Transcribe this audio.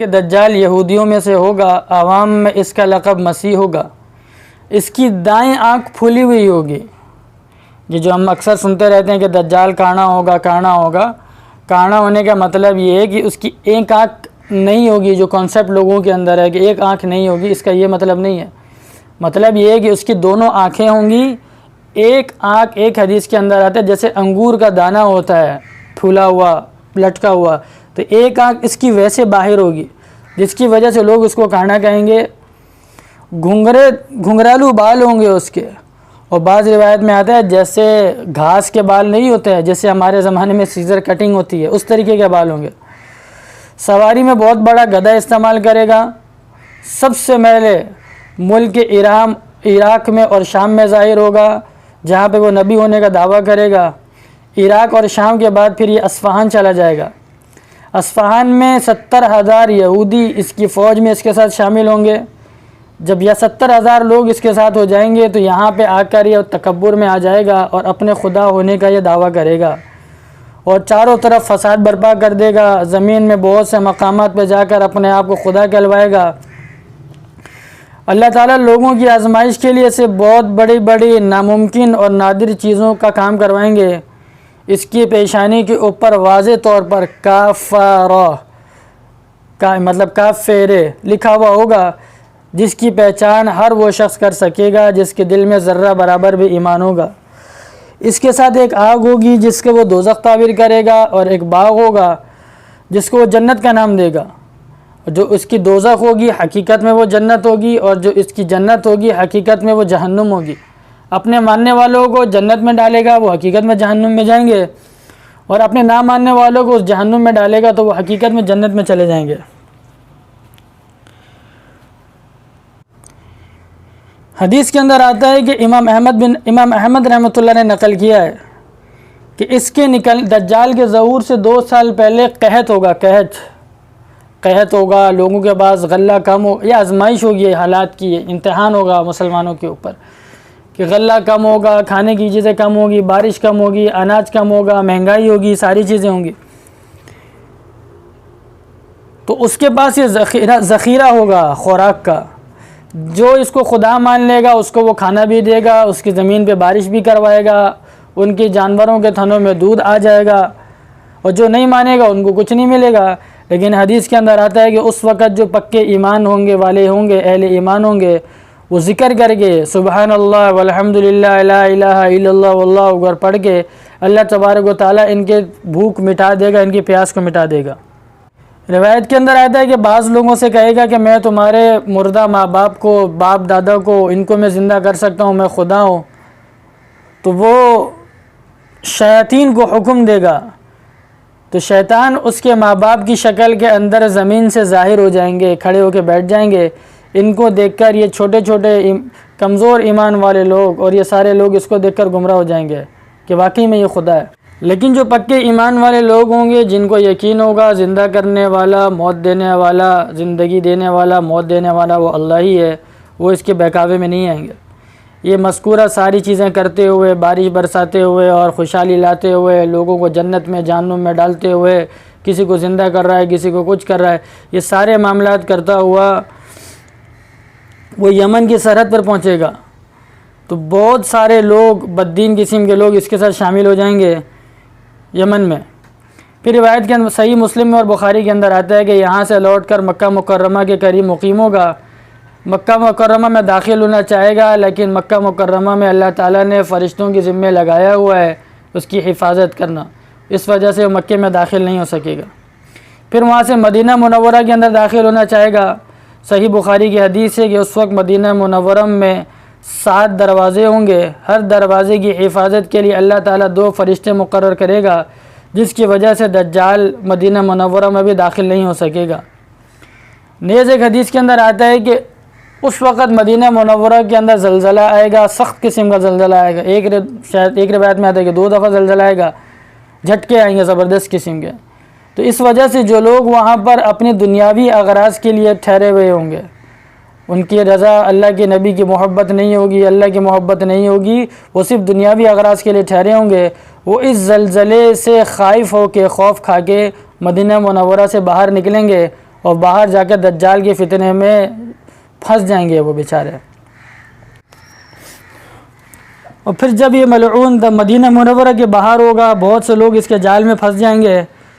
کہ دجال یہودیوں میں سے ہوگا، عوام میں اس کا لقب مسیح ہوگا۔ اس کی دائیں آنکھ پھولی ہوئی ہوگی۔ یہ جو ہم اکثر سنتے رہتے ہیں کہ دجال کانا ہوگا کانا ہوگا، کانا ہونے کا مطلب یہ ہے کہ اس کی ایک آنکھ نہیں ہوگی، جو کانسیپٹ لوگوں کے اندر ہے کہ ایک آنکھ نہیں ہوگی، اس کا یہ مطلب نہیں ہے۔ مطلب یہ ہے کہ اس کی دونوں آنکھیں ہوں گی۔ ایک آنکھ، ایک حدیث کے اندر آتا ہے جیسے انگور کا دانہ ہوتا ہے پھولا ہوا لٹکا ہوا، تو ایک آنکھ اس کی ویسے باہر ہوگی، جس کی وجہ سے لوگ اس کو کانا کہیں گے۔ گھنگرالو بال ہوں گے اس کے، اور بعض روایت میں آتا ہے جیسے گھاس کے بال نہیں ہوتے ہیں، جیسے ہمارے زمانے میں سیزر کٹنگ ہوتی ہے، اس طریقے کے بال ہوں گے۔ سواری میں بہت بڑا گدھا استعمال کرے گا۔ سب سے پہلے ملک عراق میں اور شام میں ظاہر ہوگا، جہاں پہ وہ نبی ہونے کا دعویٰ کرے گا۔ عراق اور شام کے بعد پھر یہ اصفہان چلا جائے گا۔ اصفہان میں 70,000 یہودی اس کی فوج میں اس کے ساتھ شامل ہوں گے۔ جب یہ 70,000 لوگ اس کے ساتھ ہو جائیں گے تو یہاں پہ آ کر یہ تکبر میں آ جائے گا اور اپنے خدا ہونے کا یہ دعویٰ کرے گا، اور چاروں طرف فساد برپا کر دے گا۔ زمین میں بہت سے مقامات پہ جا کر اپنے آپ کو خدا کہلوائے گا۔ اللہ تعالیٰ لوگوں کی آزمائش کے لیے سے بہت بڑی بڑی ناممکن اور نادر چیزوں کا کام کروائیں گے۔ اس کی پیشانی کے اوپر واضح طور پر کافرہ کا مطلب کافرے لکھا ہوا ہوگا، جس کی پہچان ہر وہ شخص کر سکے گا جس کے دل میں ذرہ برابر بھی ایمان ہوگا۔ اس کے ساتھ ایک آگ ہوگی جس کو وہ دوزخ تعبیر کرے گا، اور ایک باغ ہوگا جس کو وہ جنت کا نام دے گا۔ جو اس کی دوزخ ہوگی حقیقت میں وہ جنت ہوگی، اور جو اس کی جنت ہوگی حقیقت میں وہ جہنم ہوگی۔ اپنے ماننے والوں کو جنت میں ڈالے گا، وہ حقیقت میں جہنم میں جائیں گے، اور اپنے نہ ماننے والوں کو اس جہنم میں ڈالے گا تو وہ حقیقت میں جنت میں چلے جائیں گے۔ حدیث کے اندر آتا ہے کہ امام احمد رحمۃ اللہ نے نقل کیا ہے کہ اس کے دجال کے ظہور سے 2 سال پہلے قحط ہوگا، لوگوں کے پاس غلہ کم ہو، یہ آزمائش ہوگی، حالات کی امتحان ہوگا مسلمانوں کے اوپر کہ غلہ کم ہوگا، کھانے کی چیزیں کم ہوگی، بارش کم ہوگی، اناج کم ہوگا، مہنگائی ہوگی، ساری چیزیں ہوں گی۔ تو اس کے پاس یہ ذخیرہ ہوگا خوراک کا، جو اس کو خدا مان لے گا اس کو وہ کھانا بھی دے گا، اس کی زمین پہ بارش بھی کروائے گا، ان کی جانوروں کے تھنوں میں دودھ آ جائے گا، اور جو نہیں مانے گا ان کو کچھ نہیں ملے گا۔ لیکن حدیث کے اندر آتا ہے کہ اس وقت جو پکے ایمان والے ہوں گے، اہل ایمان ہوں گے، وہ ذکر کر کے سبحان اللہ والحمد للہ لا الہ الا اللہ واللہ اکبر پڑھ کے اللہ تبارک و تعالیٰ ان کے بھوک مٹا دے گا، ان کی پیاس کو مٹا دے گا۔ روایت کے اندر آتا ہے کہ بعض لوگوں سے کہے گا کہ میں تمہارے مردہ ماں باپ کو، باپ دادا کو، ان کو میں زندہ کر سکتا ہوں، میں خدا ہوں۔ تو وہ شیاطین کو حکم دے گا، تو شیطان اس کے ماں باپ کی شکل کے اندر زمین سے ظاہر ہو جائیں گے، کھڑے ہو کے بیٹھ جائیں گے۔ ان کو دیکھ کر یہ چھوٹے چھوٹے کمزور ایمان والے لوگ اور یہ سارے لوگ اس کو دیکھ کر گمراہ ہو جائیں گے کہ واقعی میں یہ خدا ہے۔ لیکن جو پکے ایمان والے لوگ ہوں گے، جن کو یقین ہوگا زندہ کرنے والا، موت دینے والا، زندگی دینے والا، موت دینے والا وہ اللہ ہی ہے، وہ اس کے بہکاوے میں نہیں آئیں گے۔ یہ مذکورہ ساری چیزیں کرتے ہوئے، بارش برساتے ہوئے اور خوشحالی لاتے ہوئے، لوگوں کو جنت میں جہنم میں ڈالتے ہوئے، کسی کو زندہ کر رہا ہے، کسی کو کچھ کر رہا ہے، یہ سارے معاملات کرتا ہوا وہ یمن کی سرحد پر پہنچے گا۔ تو بہت سارے لوگ، بددین قسم کے لوگ اس کے ساتھ شامل ہو جائیں گے یمن میں۔ پھر روایت کے اندر صحیح مسلم میں اور بخاری کے اندر آتا ہے کہ یہاں سے لوٹ کر مکہ مکرمہ کے قریب مقیم ہوگا۔ مکہ مکرمہ میں داخل ہونا چاہے گا، لیکن مکہ مکرمہ میں اللہ تعالیٰ نے فرشتوں کی ذمہ لگایا ہوا ہے اس کی حفاظت کرنا، اس وجہ سے وہ مکے میں داخل نہیں ہو سکے گا۔ پھر وہاں سے مدینہ منورہ کے اندر داخل ہونا چاہے گا۔ صحیح بخاری کی حدیث ہے کہ اس وقت مدینہ منورہ میں 7 دروازے ہوں گے، ہر دروازے کی حفاظت کے لیے اللہ تعالیٰ 2 فرشتے مقرر کرے گا، جس کی وجہ سے دجال مدینہ منورہ میں بھی داخل نہیں ہو سکے گا۔ نیز ایک حدیث کے اندر آتا ہے کہ اس وقت مدینہ منورہ کے اندر زلزلہ آئے گا، سخت قسم کا زلزلہ آئے گا۔ شاید ایک روایت میں آتا ہے کہ 2 دفعہ زلزلہ آئے گا، جھٹکے آئیں گے زبردست قسم کے۔ تو اس وجہ سے جو لوگ وہاں پر اپنی دنیاوی اغراض کے لیے ٹھہرے ہوئے ہوں گے، ان کی رضا، اللہ کے نبی کی محبت نہیں ہوگی، اللہ کی محبت نہیں ہوگی، وہ صرف دنیاوی اغراض کے لیے ٹھہرے ہوں گے، وہ اس زلزلے سے خائف ہو کے، خوف کھا کے مدینہ منورہ سے باہر نکلیں گے اور باہر جا کر دجال کے فتنے میں پھنس جائیں گے وہ بیچارے۔ اور پھر جب یہ ملعون مدینہ منورہ کے باہر ہوگا، بہت سے لوگ اس کے جال میں پھنس جائیں گے،